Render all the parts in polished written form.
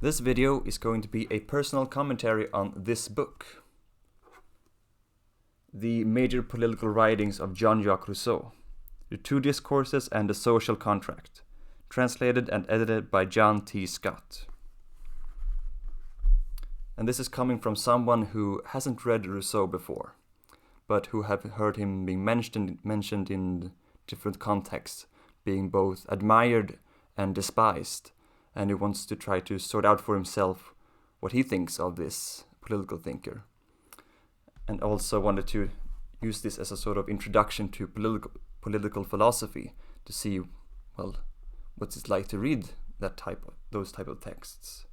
This video is going to be a personal commentary on this book, The Major Political Writings of Jean-Jacques Rousseau, The Two Discourses and the Social Contract, translated and edited by John T. Scott. And this is coming from someone who hasn't read Rousseau before, but who have heard him being mentioned in different contexts, being both admired and despised, and who wants to try to sort out for himself what he thinks of this political thinker. And also wanted to use this as a sort of introduction to political philosophy to see, well, what's it like to read those type of texts.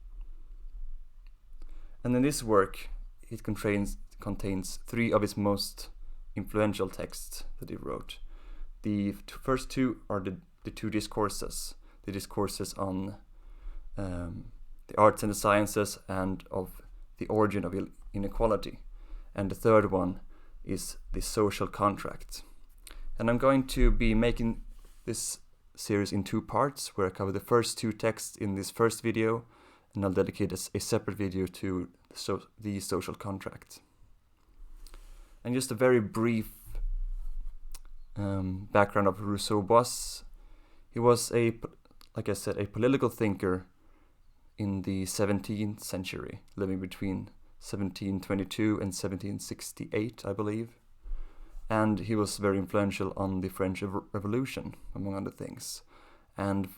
And in this work, it contains three of his most influential texts that he wrote. The first two are the two discourses, the discourses on the arts and the sciences and of the origin of inequality. And the third one is the social contract. And I'm going to be making this series in two parts, where I cover the first two texts in this first video, and I'll dedicate a separate video to the social contract. And just a very brief background of Rousseau was, he was like I said, a political thinker in the 17th century, living between 1722 and 1768, I believe. And he was very influential on the French Revolution, among other things, and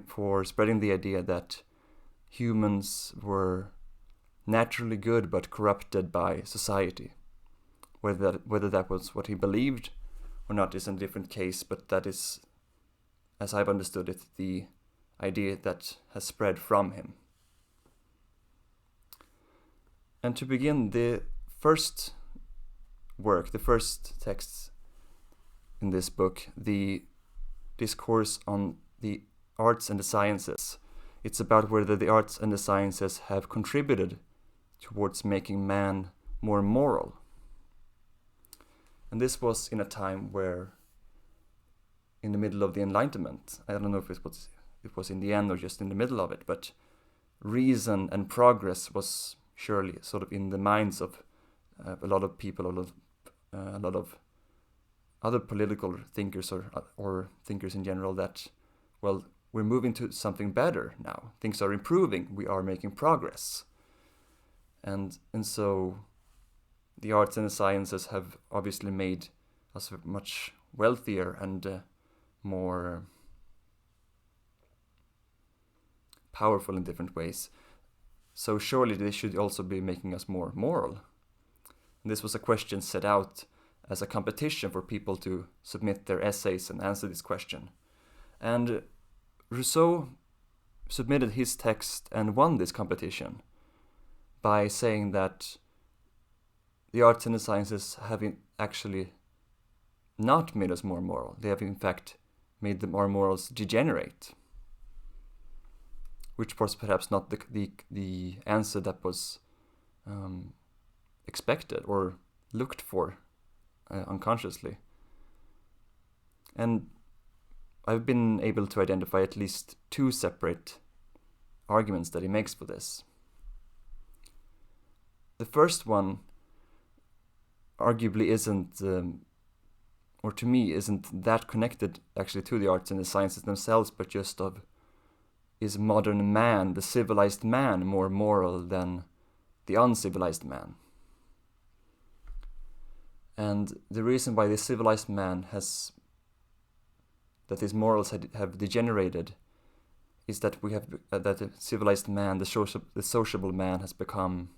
for spreading the idea that humans were naturally good but corrupted by society. Whether that was what he believed or not is a different case, but that is, as I've understood it, the idea that has spread from him. And to begin, the first texts in this book, the discourse on the arts and the sciences, it's about whether the arts and the sciences have contributed towards making man more moral. And this was in a time where, in the middle of the Enlightenment, I don't know if it was in the end or just in the middle of it, but reason and progress was surely sort of in the minds of a lot of people, a lot of other political thinkers or thinkers in general, that, well, we're moving to something better now. Things are improving. We are making progress. And so the arts and the sciences have obviously made us much wealthier and more powerful in different ways. So surely they should also be making us more moral. And this was a question set out as a competition for people to submit their essays and answer this question. And Rousseau submitted his text and won this competition by saying that the arts and the sciences have actually not made us more moral. They have in fact made our morals degenerate, which was perhaps not the answer that was expected or looked for unconsciously. And I've been able to identify at least two separate arguments that he makes for this. The first one arguably isn't, or to me isn't that connected actually to the arts and the sciences themselves, but just of, is modern man, the civilized man, more moral than the uncivilized man? And the reason why the civilized man that his morals have degenerated is that we have that the civilized man, the sociable man, has become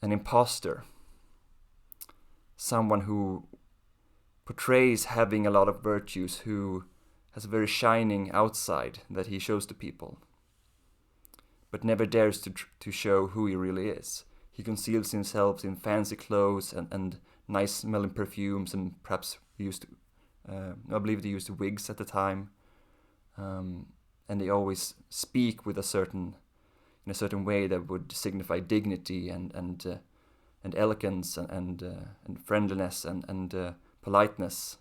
an imposter, someone who portrays having a lot of virtues, who has a very shining outside that he shows to people, but never dares to show who he really is. He conceals himself in fancy clothes and nice smelling perfumes, and perhaps I believe they used wigs at the time, and they always speak with in a certain way that would signify dignity and elegance and friendliness and politeness.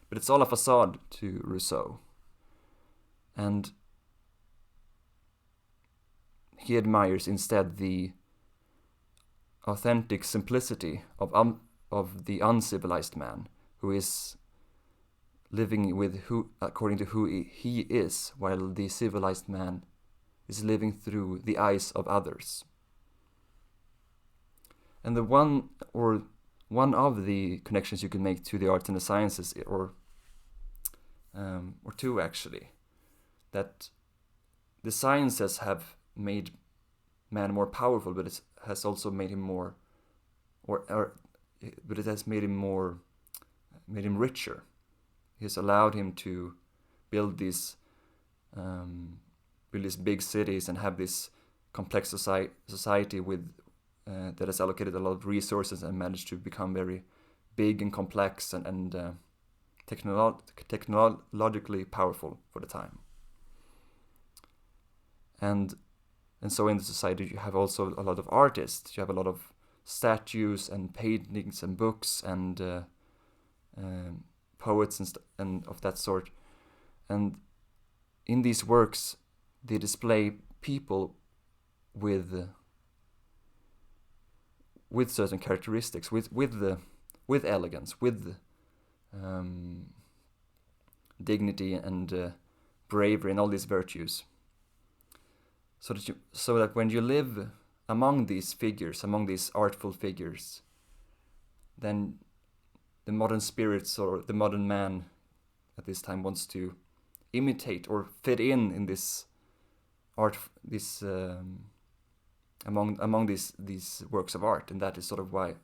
But it's all a facade to Rousseau. And he admires instead the authentic simplicity of the uncivilized man, who is living according to who he is, while the civilized man is living through the eyes of others. And one of the connections you can make to the arts and the sciences, or two actually, that the sciences have made man more powerful, but it has also made him more, but it has made him richer. It has allowed him to build these big cities and have this complex society with that has allocated a lot of resources and managed to become very big and complex and technologically powerful for the time. And so in the society you have also a lot of artists. You have a lot of statues and paintings and books and poets and of that sort. And in these works they display people with certain characteristics, with elegance, with dignity and bravery and all these virtues. So that when you live among these figures, among these artful figures, then the modern spirits or the modern man at this time wants to imitate or fit in this art, among these works of art, and that is sort of why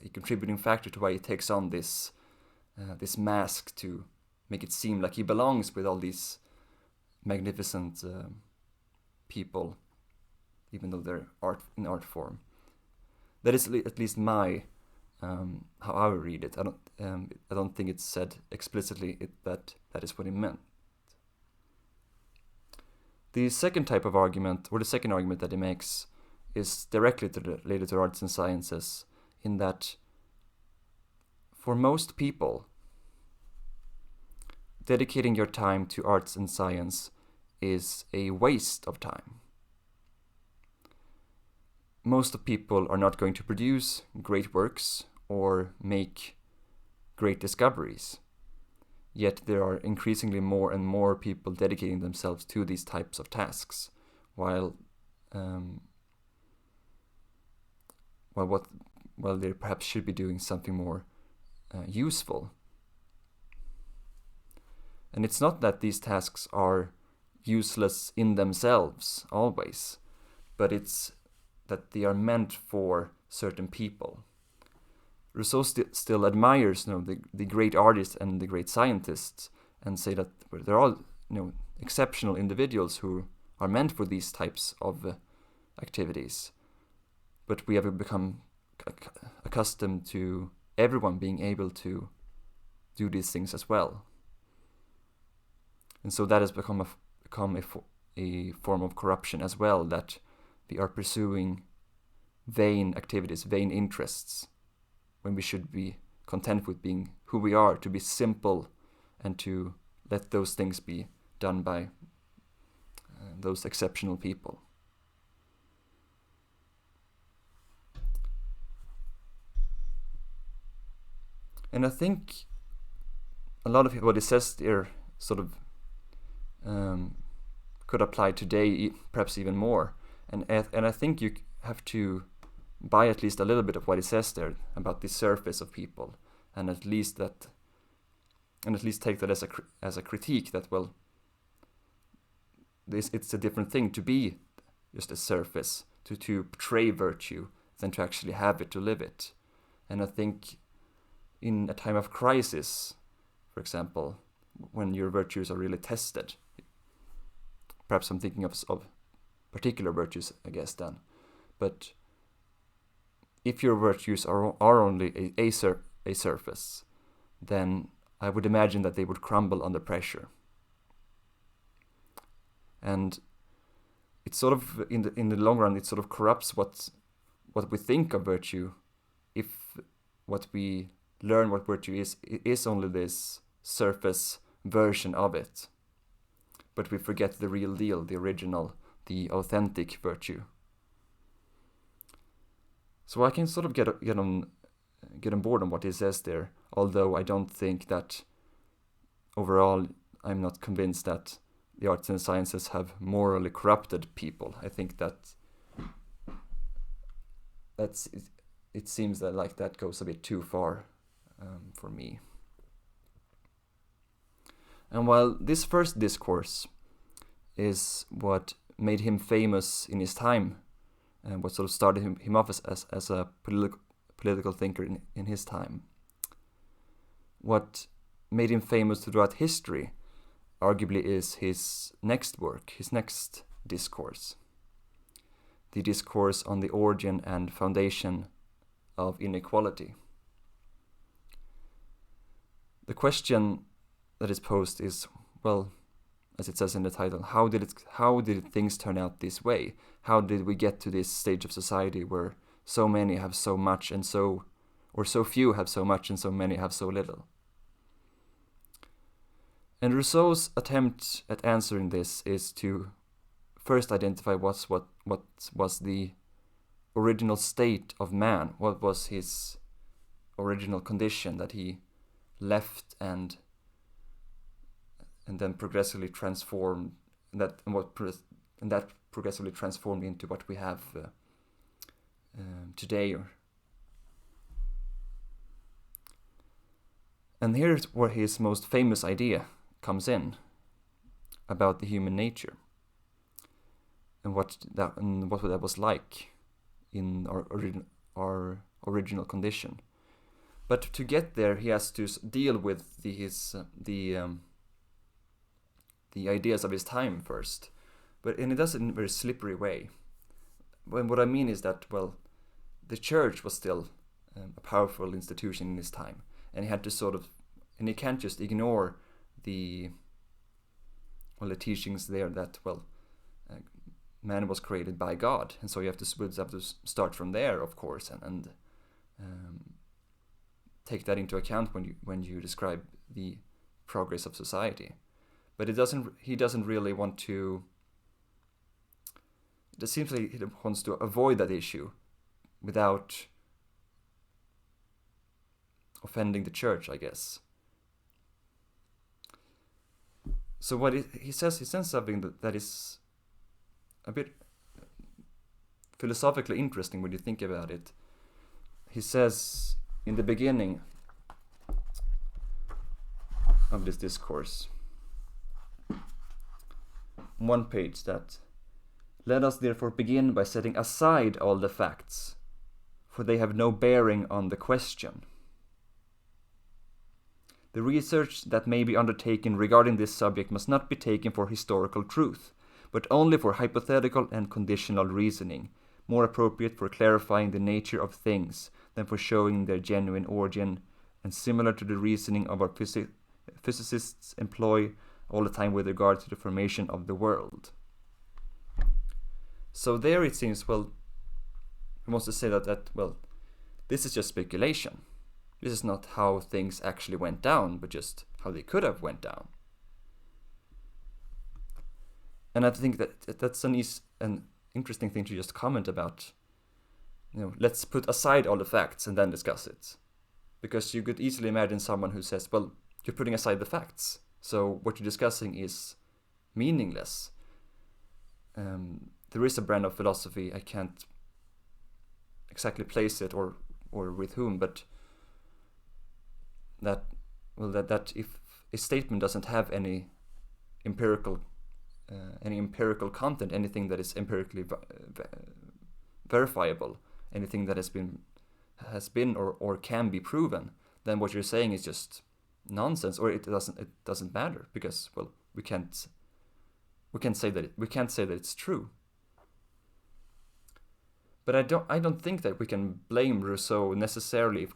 a contributing factor to why he takes on this mask to make it seem like he belongs with all these magnificent people, even though they're in art form. That is at least my how I read it. I don't think it's said explicitly that is what he meant. The second type of argument, or the second argument that he makes, is directly related to arts and sciences, in that for most people, dedicating your time to arts and science is a waste of time. Most people are not going to produce great works or make great discoveries. Yet there are increasingly more and more people dedicating themselves to these types of tasks, while they perhaps should be doing something more useful. And it's not that these tasks are useless in themselves always, but it's that they are meant for certain people. Rousseau still admires the great artists and the great scientists, and say that they're all exceptional individuals who are meant for these types of activities. But we have become accustomed to everyone being able to do these things as well. And so that has become a form of corruption as well, that we are pursuing vain activities, vain interests, when we should be content with being who we are, to be simple and to let those things be done by those exceptional people. And I think a lot of what he says there sort of could apply today, perhaps even more. And I think you have to buy at least a little bit of what he says there about the surface of people, and at least take that as a critique that, well, it's a different thing to be just a surface, to portray virtue, than to actually have it, to live it. And I think in a time of crisis, for example, when your virtues are really tested, perhaps I'm thinking of particular virtues, I guess, then, but if your virtues are only a surface, then I would imagine that they would crumble under pressure. And it's sort of in the long run, it sort of corrupts what we think of virtue, if what we learn what virtue is only this surface version of it. But we forget the real deal, the original, the authentic virtue. So I can sort of get on board on what he says there, although I don't think that overall I'm not convinced that the arts and sciences have morally corrupted people. I think it seems that like that goes a bit too far for me. And while this first discourse is what made him famous in his time, and what sort of started him off as a political thinker in his time, what made him famous throughout history arguably is his next work, his next discourse, the discourse on the origin and foundation of inequality. The question that is posed is, well, as it says in the title, how did things turn out this way? How did we get to this stage of society where so many have so much and so few have so much and so many have so little? And Rousseau's attempt at answering this is to first identify what was the original state of man, what was his original condition that he left and then progressively transformed, that progressively transformed into what we have today. And here's where his most famous idea comes in about the human nature and what that was like in our original condition. But to get there, he has to deal with the ideas of his time first, and he does it in a very slippery way. When what I mean is that, well, the church was still a powerful institution in his time, and he had to and he can't just ignore the teachings there that, man was created by God, and so you have to start from there, of course, and take that into account when you describe the progress of society. But he doesn't really want to. It seems like he wants to avoid that issue without offending the church, I guess. So what he says something that is a bit philosophically interesting when you think about it. He says in the beginning of this discourse, one page, that let us therefore begin by setting aside all the facts, for they have no bearing on the question. The research that may be undertaken regarding this subject must not be taken for historical truth, but only for hypothetical and conditional reasoning, more appropriate for clarifying the nature of things than for showing their genuine origin, and similar to the reasoning of our physicists employ all the time with regard to the formation of the world. So there it seems, he wants to say that this is just speculation. This is not how things actually went down, but just how they could have went down. And I think that that's an interesting thing to just comment about. Let's put aside all the facts and then discuss it. Because you could easily imagine someone who says, you're putting aside the facts, so what you're discussing is meaningless. There is a brand of philosophy, I can't exactly place it or with whom, but that if a statement doesn't have any empirical content, anything that is empirically verifiable, anything that has been or can be proven, then what you're saying is just nonsense, or it doesn't matter, because we can't say that it's true. But I don't think that we can blame Rousseau necessarily if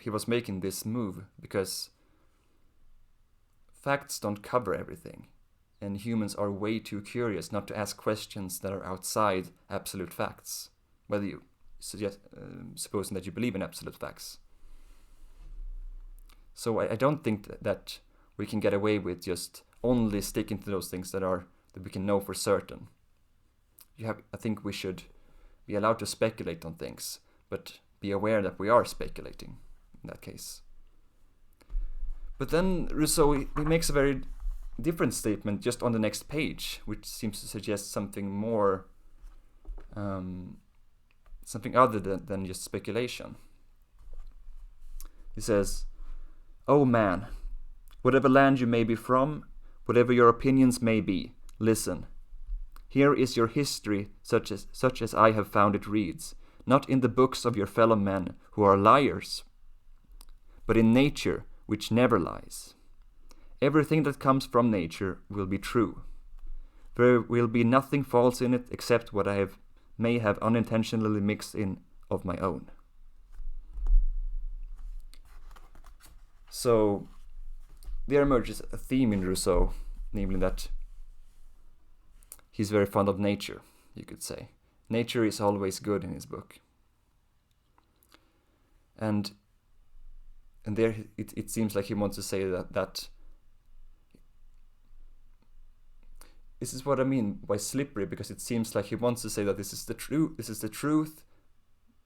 he was making this move, because facts don't cover everything, and humans are way too curious not to ask questions that are outside absolute facts, whether you supposing that you believe in absolute facts. So I don't think that we can get away with just only sticking to those things that are that we can know for certain. I think we should be allowed to speculate on things, but be aware that we are speculating in that case. But then Rousseau, he makes a very different statement just on the next page, which seems to suggest something more, something other than just speculation. He says, "O man, whatever land you may be from, whatever your opinions may be, listen. Here is your history such as I have found it reads, not in the books of your fellow men who are liars, but in nature which never lies. Everything that comes from nature will be true. There will be nothing false in it except what I may have unintentionally mixed in of my own." So there emerges a theme in Rousseau, namely that he's very fond of nature, you could say. Nature is always good in his book. And there it seems like he wants to say that this is what I mean by slippery, because it seems like he wants to say that this is the truth,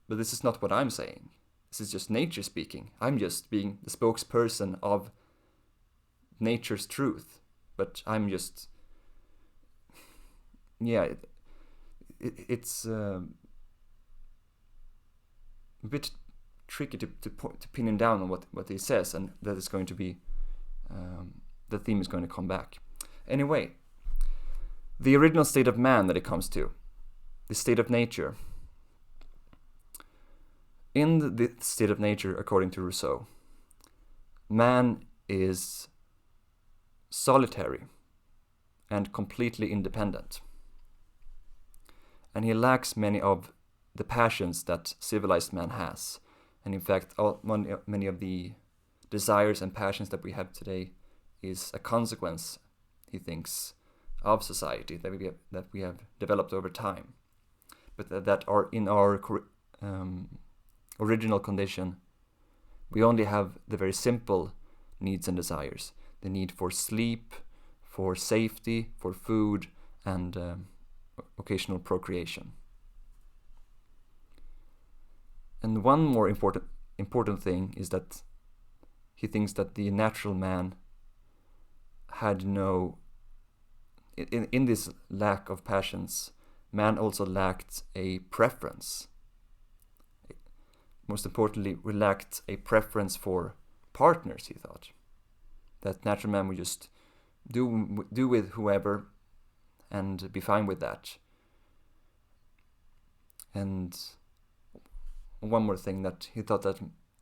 but this is not what I'm saying. This is just nature speaking. I'm just being the spokesperson of nature's truth, but I'm just, yeah, it's a bit tricky to pin him down on what he says, and that is going to be, the theme is going to come back. Anyway, the original state of man that it comes to, the state of nature. In the state of nature, according to Rousseau, man is solitary and completely independent. And he lacks many of the passions that civilized man has. And in fact, many of the desires and passions that we have today is a consequence, he thinks, of society that we have developed over time, but that are in our original condition. We only have the very simple needs and desires: the need for sleep, for safety, for food, and occasional procreation. And one more important thing is that he thinks that the natural man had no, in this lack of passions, man also lacked a preference. Most importantly, we lacked a preference for partners, he thought. That natural man would just do with whoever and be fine with that. And one more thing, that he thought that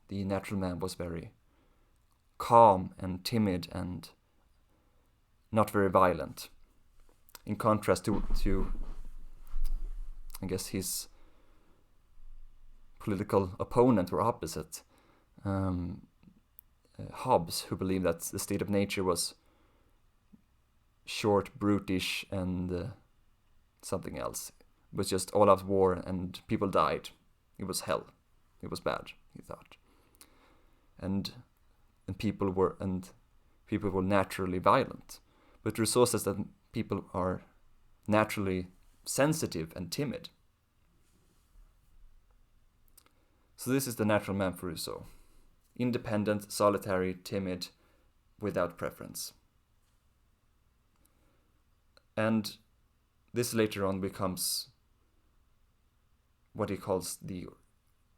the natural man was very calm and timid and not very violent, in contrast to I guess his political opponent or opposite, Hobbes, who believed that the state of nature was short, brutish, and something else. It was just all out war and people died. It was hell. It was bad, he thought. And people were naturally violent. But Rousseau says that people are naturally sensitive and timid. So this is the natural man for Rousseau: independent, solitary, timid, without preference. And this later on becomes what he calls the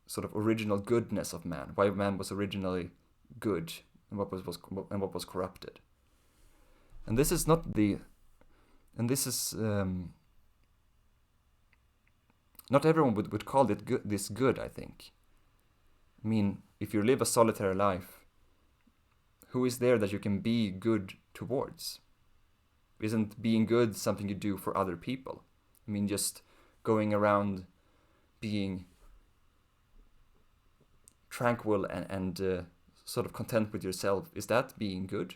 sort of original goodness of man, why man was originally good and what was corrupted. And this is not not everyone would call it this good, I think. I mean, if you live a solitary life, who is there that you can be good towards? Isn't being good something you do for other people? I mean, just going around being tranquil and sort of content with yourself, is that being good?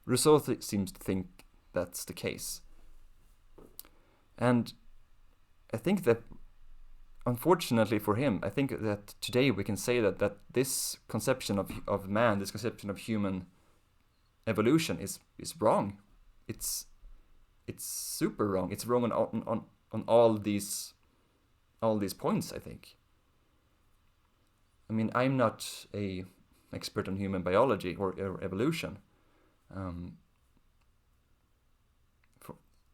Rousseau seems to think that's the case. And I think that, unfortunately for him, I think that today we can say that this conception of man, this conception of human evolution is wrong. it's super wrong. It's wrong on all these points, I think. I mean, I'm not a expert on human biology or evolution.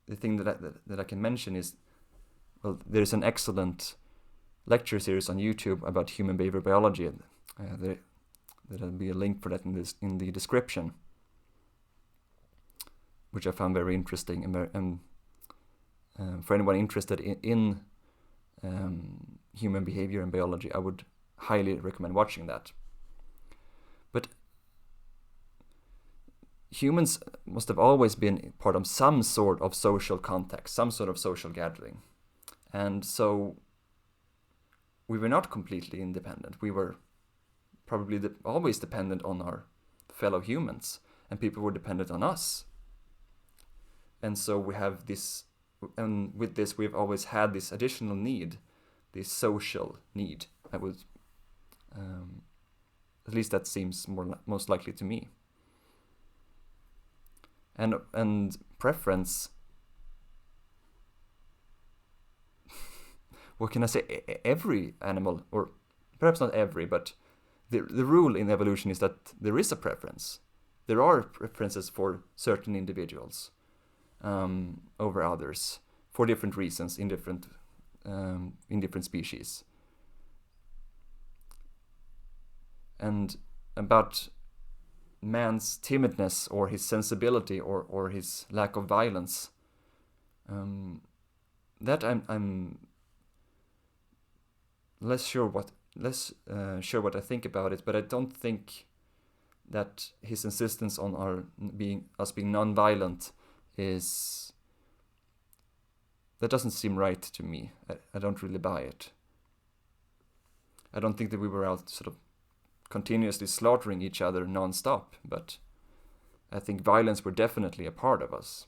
The thing that I can mention is, well, there's an excellent lecture series on YouTube about human behavior biology, and there'll be a link for that in the description, which I found very interesting. And for anyone interested in human behavior and biology, I would highly recommend watching that. But humans must have always been part of some sort of social context, some sort of social gathering. And so we were not completely independent. We were probably always dependent on our fellow humans, and people were dependent on us. And so we have this, and with this we've always had this additional need, this social need. I would, at least that seems most likely to me. And preference, what can I say? Every animal, or perhaps not every, but the rule in evolution is that there is a preference. There are preferences for certain individuals over others for different reasons in different species. And about man's timidness or his sensibility or his lack of violence, that I'm less sure what I think about it, but I don't think that his insistence on us being non-violent that doesn't seem right to me. I don't really buy it. I don't think that we were out sort of continuously slaughtering each other non-stop, but I think violence were definitely a part of us.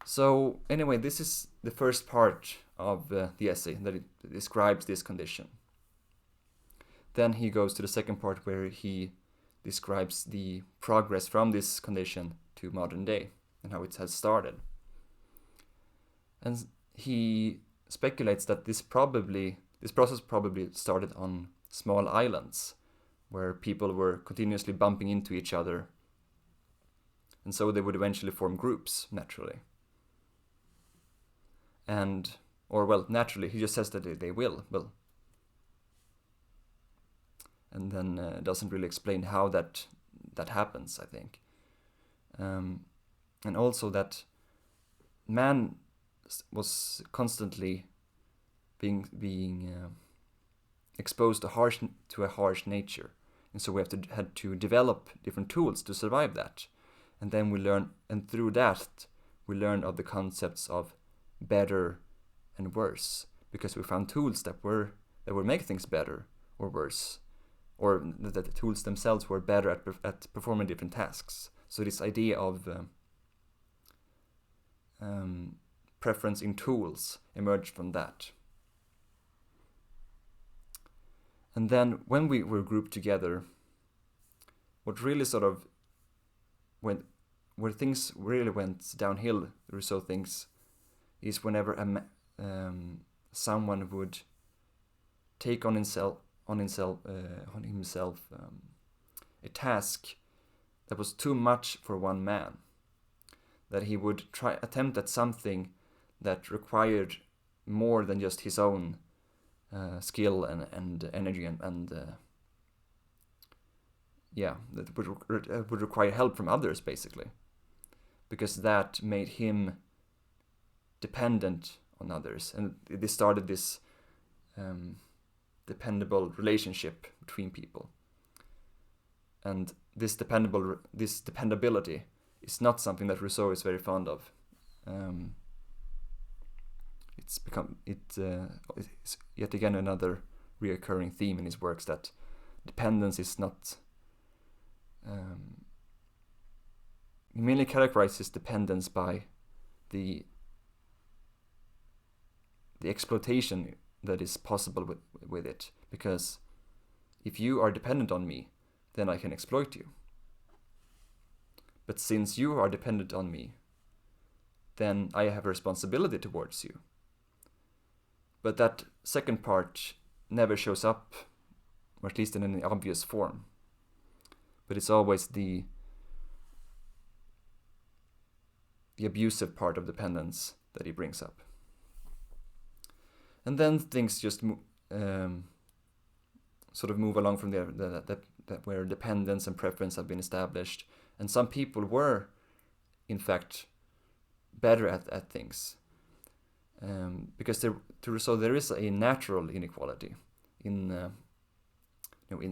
So anyway, this is the first part of the essay, that it describes this condition. Then he goes to the second part, where he describes the progress from this condition to modern day and how it has started. And he speculates that this process probably started on small islands where people were continuously bumping into each other, and so they would eventually form groups naturally. Naturally, he just says that they will. And then doesn't really explain how that happens, I think. And also that man was constantly being exposed to a harsh nature, and so we had to develop different tools to survive that. And then through that we learned of the concepts of better and worse, because we found tools that would make things better or worse, or that the tools themselves were better at performing different tasks. So this idea of preference in tools emerged from that. And then when we were grouped together, what really sort of where things really went downhill, Rousseau thinks, is whenever someone would take on himself a task that was too much for one man, that he would attempt at something that required more than just his own skill and energy that would require help from others, basically, because that made him dependent on others, and this started this dependable relationship between people. And this dependability is not something that Rousseau is very fond of. It's yet again another reoccurring theme in his works, that dependence is not. He mainly characterizes dependence by the exploitation that is possible with it, because if you are dependent on me, then I can exploit you. but since you are dependent on me, then I have a responsibility towards you. But that second part never shows up, or at least in any obvious form. But it's always the abusive part of dependence that he brings up. And then things just sort of move along from there, that where dependence and preference have been established. And some people were, in fact, better at things. Because to Rousseau there is a natural inequality in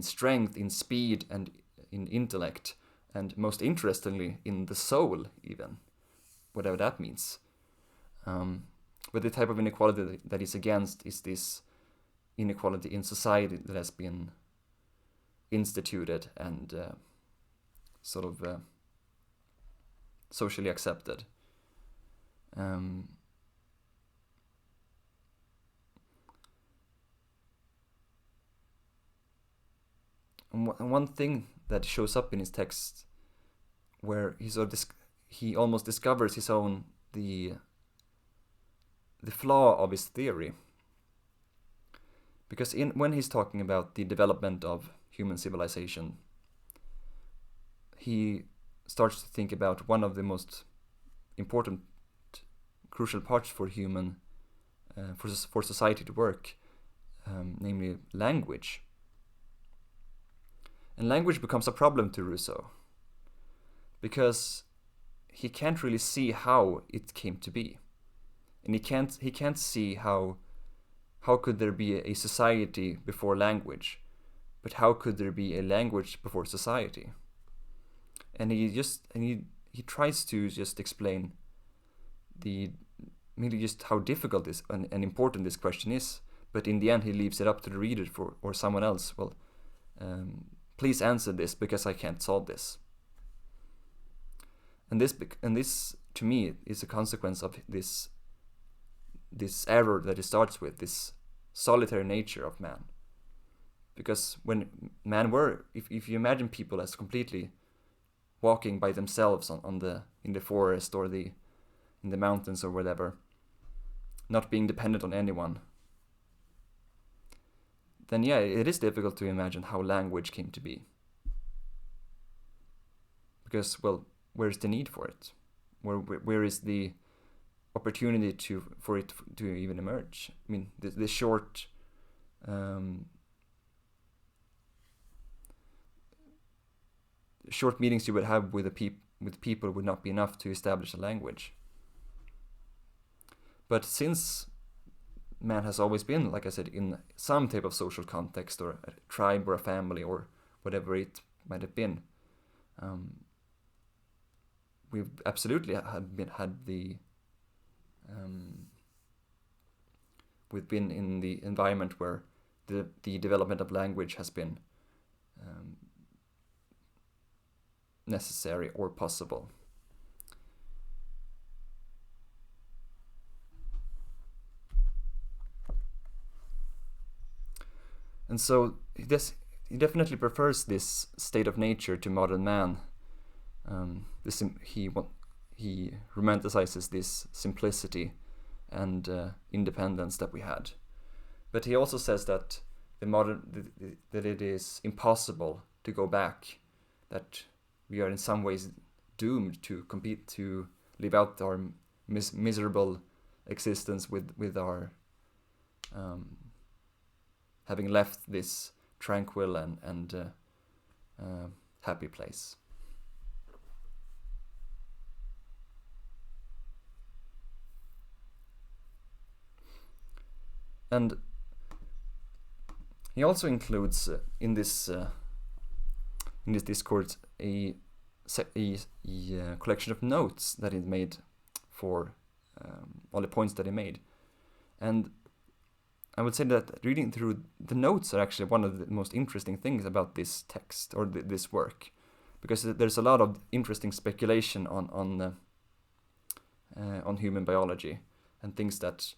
strength, in speed, and in intellect, and most interestingly in the soul, even, whatever that means. But the type of inequality that he's against is this inequality in society that has been instituted and socially accepted. And one thing that shows up in his text, where he almost discovers his own the flaw of his theory, because when he's talking about the development of human civilization, he starts to think about one of the most important, crucial parts for for society to work, namely language. And language becomes a problem to Rousseau, because he can't really see how it came to be, and he can't see how could there be a society before language, but how could there be a language before society? And he tries to just explain just how difficult this and important this question is, but in the end he leaves it up to the reader or someone else. Well, please answer this because I can't solve this. And this to me is a consequence of this error that it starts with, this solitary nature of man. Because when man if you imagine people as completely walking by themselves in the forest or in the mountains or whatever, not being dependent on anyone, then yeah, it is difficult to imagine how language came to be. Because, well, where's the need for it? Where is the opportunity for it to even emerge? I mean, the short meetings you would have with people would not be enough to establish a language. But since man has always been, like I said, in some type of social context, or a tribe or a family or whatever it might have been, we've absolutely we've been in the environment where the development of language has been necessary or possible. And so he definitely prefers this state of nature to modern man. He romanticizes this simplicity and independence that we had, but he also says that that it is impossible to go back, that we are in some ways doomed to live out our miserable existence with our having left this tranquil and happy place. And he also includes in this discourse a collection of notes that he made for all the points that he made. And I would say that reading through the notes are actually one of the most interesting things about this text or this work, because there's a lot of interesting speculation on human biology and things that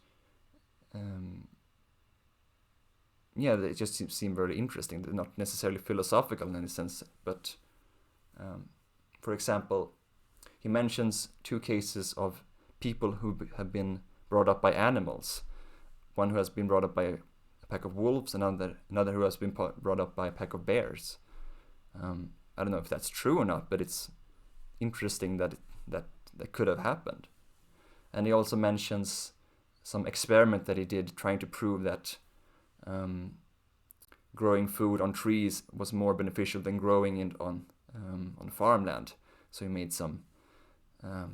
they just seem very interesting. They're not necessarily philosophical in any sense, but for example, he mentions 2 cases of people who have been brought up by animals. One who has been brought up by a pack of wolves, another who has been brought up by a pack of bears. I don't know if that's true or not, but it's interesting that that could have happened. And he also mentions some experiment that he did trying to prove that growing food on trees was more beneficial than growing it on farmland. So he made some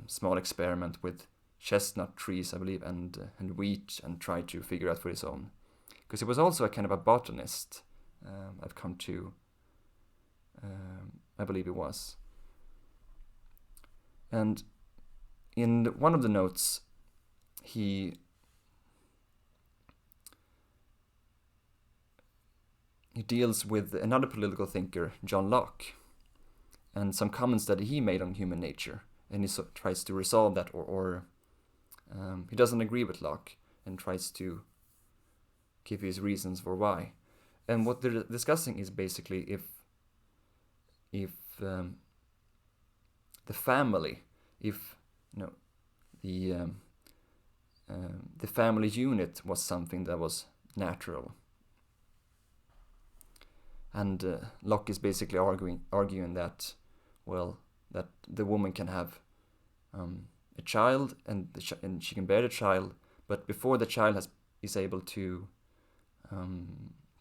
small experiment with chestnut trees, I believe, and wheat, and tried to figure out for his own. Because he was also a kind of a botanist. I've come to, I believe he was. And in one of the notes, he deals with another political thinker, John Locke, and some comments that he made on human nature, and he tries to resolve that, or he doesn't agree with Locke and tries to give his reasons for why. And what they're discussing is basically if the family, if the family unit was something that was natural. And Locke is basically arguing that, well, that the woman can have a child, and she can bear the child, but before the child is able to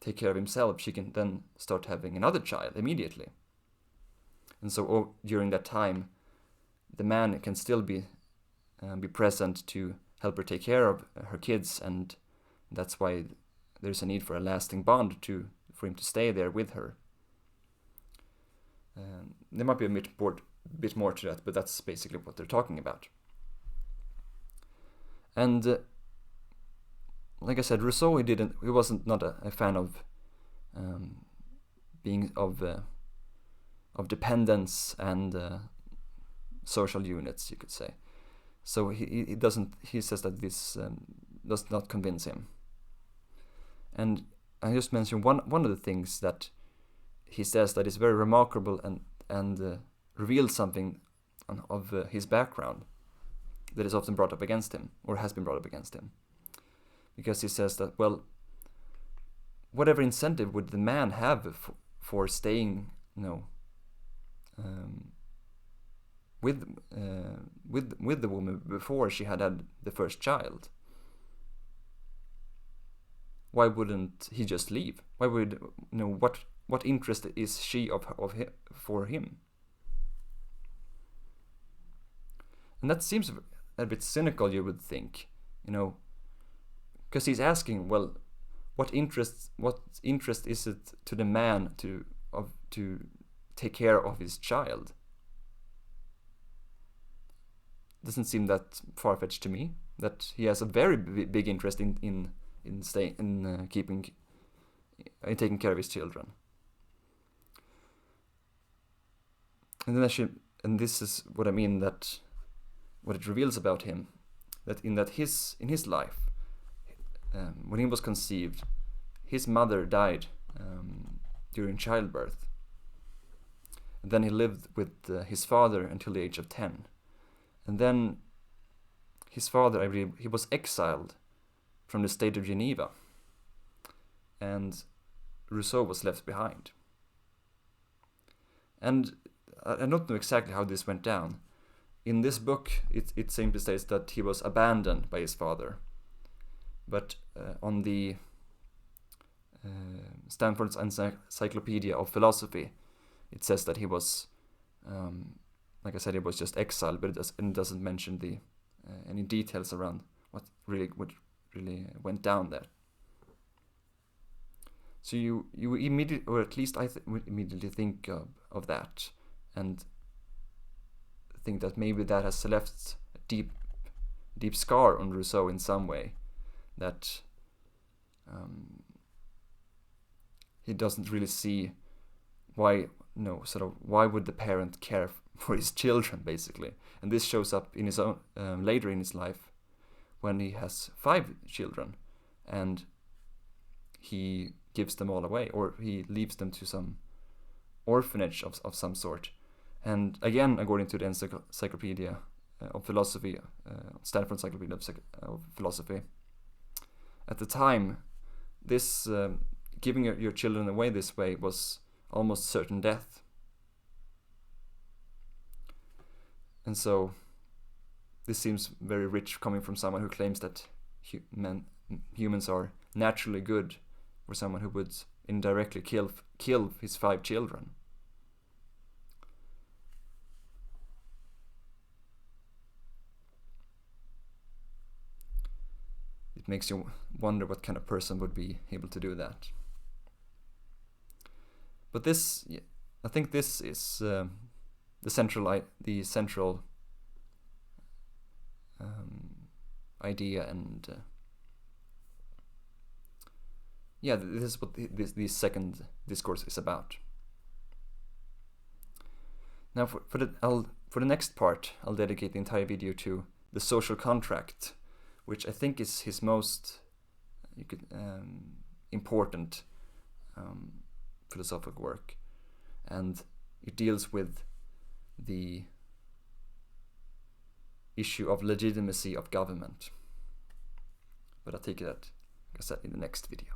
take care of himself, she can then start having another child immediately. And so during that time, the man can still be present to help her take care of her kids, and that's why there's a need for a lasting bond for him to stay there with her. There might be a bit more to that, but that's basically what they're talking about. And like I said, Rousseau, he wasn't not a fan of being of dependence and social units, you could say. So he says that this does not convince him. And I just mentioned one of the things that he says that is very remarkable and reveals something of his background that is often brought up against him, or has been brought up against him. Because he says that, well, whatever incentive would the man have for staying, with the woman before she had the first child? Why wouldn't he just leave? Why would what interest is she for him? And that seems a bit cynical, you would think, because he's asking, well, what interest is it to the man to take care of his child? Doesn't seem that far-fetched to me. That he has a very big interest in taking care of his children. And then and this is what I mean, that what it reveals about him, that in his life, when he was conceived, his mother died during childbirth. And then he lived with his father until the age of 10. And then his father, I believe, he was exiled from the state of Geneva, and Rousseau was left behind. And I don't know exactly how this went down. In this book, it simply states that he was abandoned by his father. But on the Stanford's encyclopedia of philosophy, it says that he was, like I said, he was just exiled, but it doesn't mention any details around what really went down there. So you immediately, or at least I would immediately think of that, and think that maybe that has left a deep scar on Rousseau in some way, that he doesn't really see why would the parent care for his children, basically. And this shows up in his own later in his life, when he has 5 children and he gives them all away, or he leaves them to some orphanage of some sort, And again, according to the encyclopedia of philosophy, Stanford Encyclopedia of Philosophy, at the time, this giving your children away this way was almost certain death. And so this seems very rich coming from someone who claims that humans are naturally good, or someone who would indirectly kill his 5 children. It makes you wonder what kind of person would be able to do that. But this, I think this is the central idea, and this is what this second discourse is about. Now, for the next part, I'll dedicate the entire video to the social contract, which I think is his most important philosophical work, and it deals with the issue of legitimacy of government. But I'll take that, like I said, in the next video.